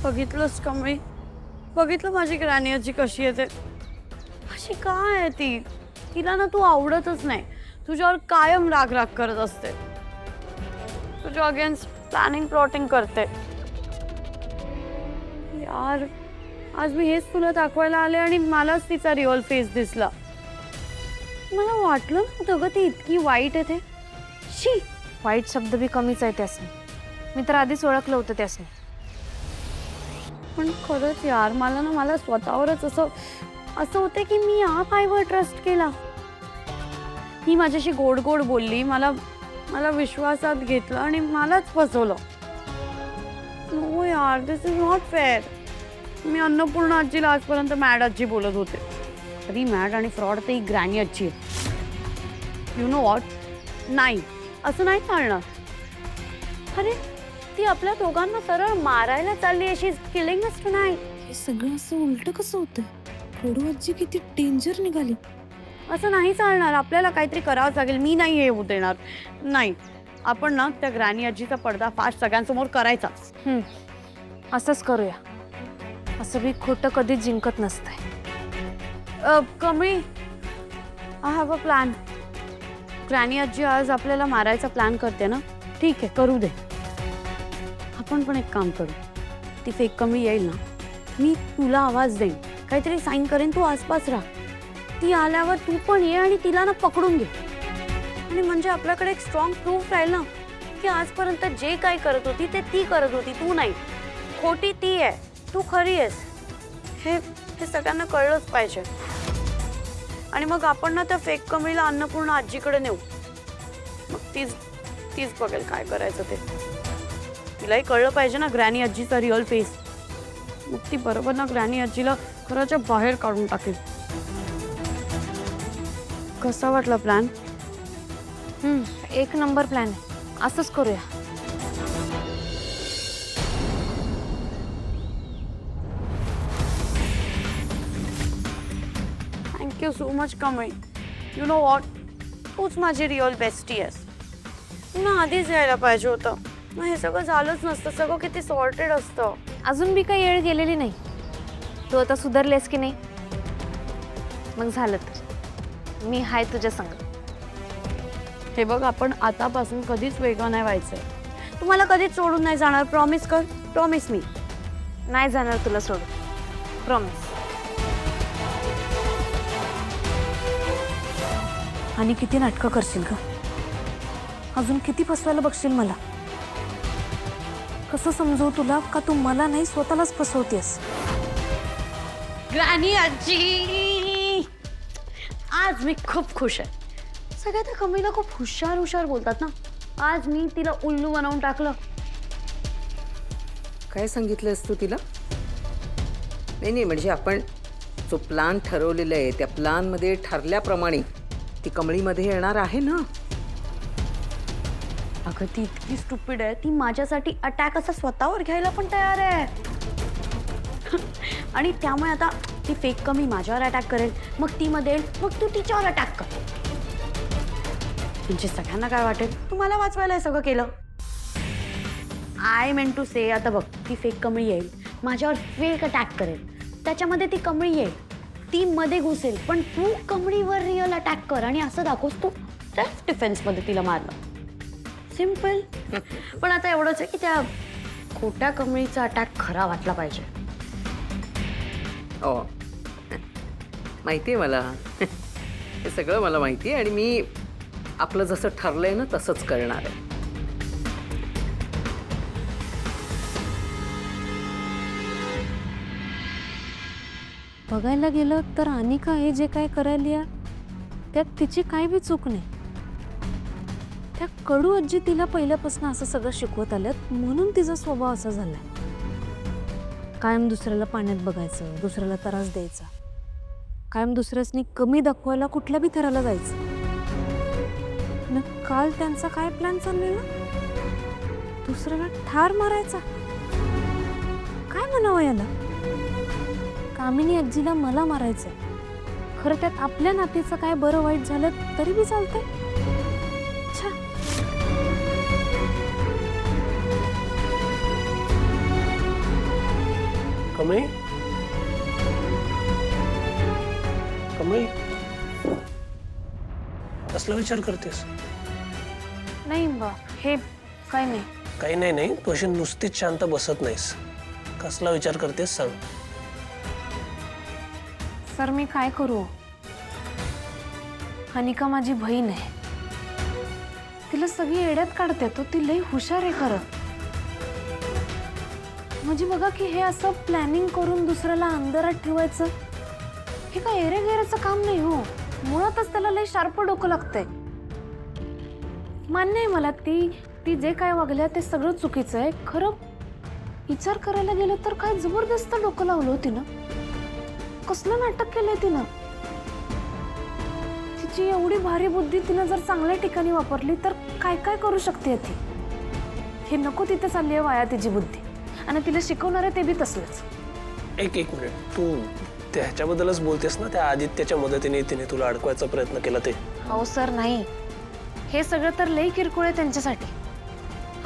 बघितलंस का मी? बघितलं माझी ग्रॅनी आजी कशी आहे ते? अशी काय आहे ती? तिला ना तू आवडतच नाही. तुझ्यावर कायम राग राग करत असते. तुझ्या अगेन्स्ट प्लॅनिंग प्लॉटिंग करते. यार आज मी हेच तुला दाखवायला आले आणि मलाच तिचा रिअल फेस दिसला. मला वाटलं नव्हतं ग ती इतकी वाईट आहे ते. शी, वाईट शब्द बी कमीच आहे त्यासनी. मी तर आधीच ओळखलं होतं त्यासनी. पण खरंच यार मला स्वतःवरच असं होते की मी या पायवर ट्रस्ट केला. ही माझ्याशी गोड गोड बोलली, मला विश्वासात घेतलं आणि मलाच फसवलं. नो यार, दिस इज नॉट फेअर. मी अन्नपूर्णा आजीला आजपर्यंत मॅड आजी बोलत होते. तरी मॅड आणि फ्रॉड ते ग्रॅनी आजी आहे. You know what? नाही, असं नाही चालणार. अरे ती आपल्या दोघांना सरळ मारायला चालली. शी इज किलिंग अस टुनाइट. हे सगळं असं उलट कसं होतं? कडू आजी किती डेंजर निघाली. असं नाही चालणार. आपल्याला काहीतरी करावंच लागेल. मी नाही हे होऊ देणार. नाही, आपण ना त्या ग्रॅनी आजीचा पडदा फास्ट सगळ्यांसमोर करायचाच. असंच करूया. असं बी खोटं कधीच जिंकत नसतंय. Kamali, I have a plan. Granny आजी आज आपल्याला मारायचा प्लॅन करते ना? ठीक आहे, करू दे. आपण पण एक काम करू. ती फेक कमी येईल ना, मी तुला आवाज देईन, काहीतरी साईन करेन, तू आसपास राहा. ती आल्यावर तू पण ये आणि तिला ना पकडून घे. आणि म्हणजे आपल्याकडे एक स्ट्रॉंग प्रूफ राहील ना की आजपर्यंत जे काही करत होती ते ती करत होती, तू नाही. खोटी ती आहे, तू खरी आहेस. हे सगळ्यांना कळलंच पाहिजे. आणि मग आपण ना त्या फेक कमळीला अन्नपूर्णा आजीकडे नेऊ. मग तीच बघेल काय करायचं ते. तिलाही कळलं पाहिजे ना ग्रॅनी आजीचा रिअल फेस. मग ती बरोबर ना ग्रॅनी आजीला घराच्या बाहेर काढून टाकेल. कसा वाटला प्लॅन? एक नंबर प्लॅन आहे. असंच करूया. Thank you so much Kamali. You know what, तूच माझी रिअल बेस्टी आहेस. ना आधीच यायला पाहिजे होतं. मग हे सगळं झालंच नसतं. सगळं किती सॉर्टेड असतं. अजून बी काही येळ गेलेली नाही. तू आता सुधारलेस की नाही? मग झालं तर मी हाय तुझ्या संग. हे बघ, आपण आतापासून कधीच वेगळं नाही व्हायचंय. तुम्हाला कधीच सोडून नाही जाणार. प्रॉमिस कर. Promise me. नाही जाणार तुला सोडून. प्रॉमिस. आणि किती नाटकं करशील का? अजून किती फसवायला बघशील मला? कसं समजवू तुला का तू मला नाही स्वतःलाच फसवतेस? ग्रॅनी आजी, आज मी खूप खुश आहे. सगळ्या त्या कमीला खूप हुशार बोलतात ना. आज मी तिला उल्लू बनवून टाकलं. काय सांगितलंस तू तिला? नाही, म्हणजे आपण जो प्लान ठरवलेला आहे त्या प्लानमध्ये ठरल्याप्रमाणे ती कमळीमध्ये येणार आहे ना? अगं ती इतकी स्टुपिड आहे. ती माझ्यासाठी अटॅक असा स्वतःवर घ्यायला पण तयार आहे. आणि त्यामुळे आता ती फेक कमी माझ्यावर अटॅक करेल, मग ती मध्ये येईल, मग तू तिच्यावर अटॅक कर. म्हणजे सगळ्यांना काय वाटेल, तू मला वाचवायला हे सगळं केलं. आय मेंट टू से, आता बघ, ती फेक कमळी येईल, माझ्यावर फेक अटॅक करेल, त्याच्यामध्ये ती कमळी येईल, ती मध्ये घुसेल, पण तू कमळीवर रिअल अटॅक कर आणि असं दाखवस तू सेल्फ डिफेन्समध्ये तिला मारलं. सिम्पल. पण आता एवढंच आहे की त्या खोट्या कमळीचा अटॅक खरा वाटला पाहिजे. हो, माहिती आहे मला. हे सगळं मला माहिती आहे आणि मी आपलं जसं ठरलंय ना तसंच करणार आहे. बघायला गेलं तर अनिका हे जे काय करायला त्यात तिची काही बी चूक नाही. त्या कडू आजी तिला पहिल्यापासून असं सगळं शिकवत आल्यात म्हणून तिचा स्वभाव असा झालाय. कायम दुसऱ्याला पाण्यात बघायचं, दुसऱ्याला त्रास द्यायचा, कायम दुसऱ्यासनी कमी दाखवायला कुठल्या बी थराला जायचं. न काल त्यांचा काय प्लॅन चाललेला? दुसऱ्याला ठार मारायचा. काय म्हणावं याला? कामिनी आजीला मला मारायचंय. खरं त्यात आपल्या नातीचं काय बरं वाईट झालं तरी बी चालतंय. छा. कमळी कमळी कसला विचार करतेस? नाही बा, हे काय नाही. काही नाही तू अशी नुसतीच शांत बसत नाहीस. कसला विचार करतेस सांग. सर मी काय करू? अनिका माझी बहीण आहे. तिला सगळी एड्यात काढते. तो ती लई हुशार आहे खरं. म्हणजे बघा की हे असं प्लॅनिंग करून दुसऱ्याला अंधारात ठेवायचं हे काय एरेगेरेचं काम नाही हो. मुळातच त्याला लई शार्प डोकं लागतंय. मान्य आहे मला ती जे काय वागल्या ते सगळं चुकीचं आहे. खरं विचार करायला गेलं तर काय जबरदस्त डोकं लावलं होती ना. कसलं नाटक केलंय तिनं. तिची एवढी भारी बुद्धी तिनं जर चांगल्या ठिकाणी वापरली तर काय काय करू शकते ती. हे नको तिथे चालली आहे वाया तिची बुद्धी. आणि तिला शिकवणार आहे ते बी तसलंच. एक मिनिट, तू त्याच्याबद्दलच बोलतेस ना? त्या आदित्याच्या मदतीने तिने तुला अडकवायचा प्रयत्न केला ते? हो सर, नाही. हे सगळं तर लई किरकोळ आहे त्यांच्यासाठी.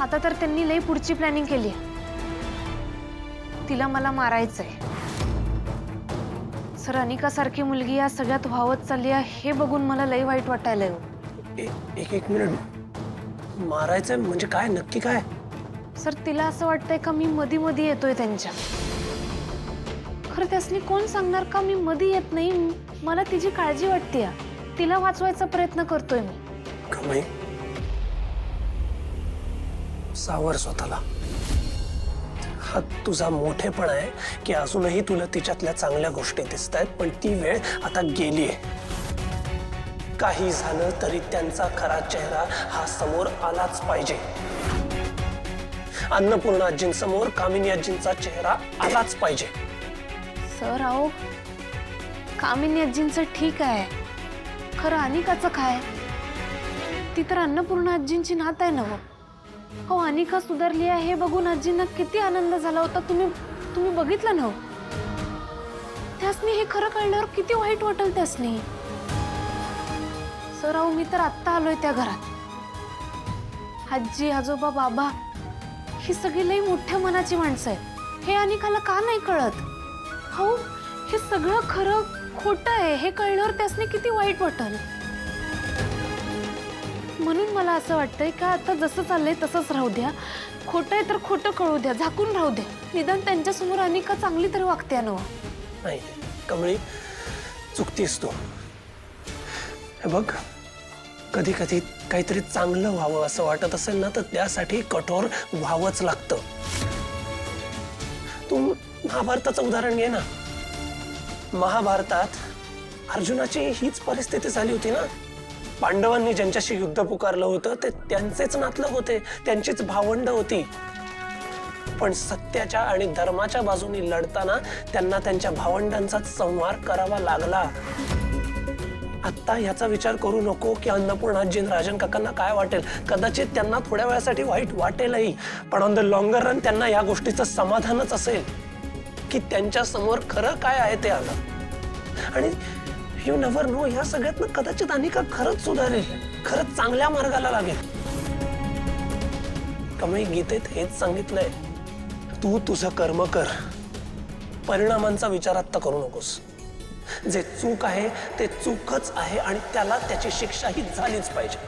आता तर त्यांनी लई पुढची प्लॅनिंग केली आहे. तिला मला मारायचंय. सर अनिकासारखी मुलगी या सगळ्यात व्हावत चालली आहे हे बघून मला लई वाईट वाटायलंय. एक मिनिट, मारायचंय म्हणजे काय? नक्की काय? सर तिला असं वाटतंय का मी मधी मधी येतोय त्यांच्या. खरं त्यासनी कोण सांगणार का मी मधी येत नाही. मला तिची काळजी वाटते. तिला वाचवायचा प्रयत्न करतोय मी. कमळी, सावर स्वतःला. हा तुझा मोठेपणा आहे की अजूनही तुला तिच्यातल्या चांगल्या गोष्टी दिसत आहेत. पण ती वेळ आता गेलीये. काही झालं तरी त्यांचा खरा चेहरा हा समोर आलाच पाहिजे. अन्नपूर्णा आजींसमोर कामिनी आजींचा चेहरा आलाच पाहिजे. सर अहो, कामिनी आजींचं ठीक आहे. खरं अनिकाचं काय? ती तर अन्नपूर्णा आजींची नात आहे ना. हो, अनिका सुधारली आहे हे बघून आजींना किती आनंद झाला होता. तुम्ही बघितलं ना. त्यासनी हे खरं कळल्यावर किती वाईट वाटेल त्यासनी. सर अहो, मी तर आत्ता आलोय त्या घरात. आजी आजोबा बाबा ही सगळी लई मोठ्या मनाची माणसं आहेत. हे अनिकाला का नाही कळत? हो, हे सगळं खरं खोटं आहे हे कळल्यावर त्यासनी किती वाईट वाटेल. म्हणून मला असं वाटतंय का आता जसं चाललंय तसंच राहू द्या. खोटं आहे तर खोटं कळू द्या, झाकून राहू द्या. निदान त्यांच्यासमोर अनिका चांगली तरी वागते ना. नाही कमळी, चुकतीस तू. हे बघ, कधी कधी काहीतरी चांगलं व्हावं असं वाटत असेल ना तर त्यासाठी कठोर व्हावंच लागतं. तू महाभारताचं उदाहरण घे ना. महाभारतात अर्जुनाची हीच परिस्थिती झाली होती ना. पांडवांनी ज्यांच्याशी युद्ध पुकारलं होतं ते त्यांचेच नातलग होते, त्यांचीच भावंड होती. पण सत्याच्या आणि धर्माच्या बाजूने लढताना त्यांना त्यांच्या भावंडांचाच संहार करावा लागला. आता याचा विचार करू नको की अन्नपूर्णाजी राजन काकांना काय वाटेल. कदाचित त्यांना थोड्या वेळासाठी वाईट वाटेलही, पण ऑन द लॉंगर रन त्यांना या गोष्टीचं समाधानच असेल की त्यांच्या समोर खरं काय आहे ते आलं. आणि यू नेव्हर नो, या सगळ्यातनं कदाचित अनिका खरंच सुधारेल, खरंच चांगल्या मार्गाला लागेल. कमळी, गीतेत हेच सांगितलंय, तू तुझं कर्म कर, परिणामांचा विचार आत्ता करू नकोस. जे चूक आहे ते चूकच आहे आणि त्याला त्याची शिक्षाही झालीच पाहिजे.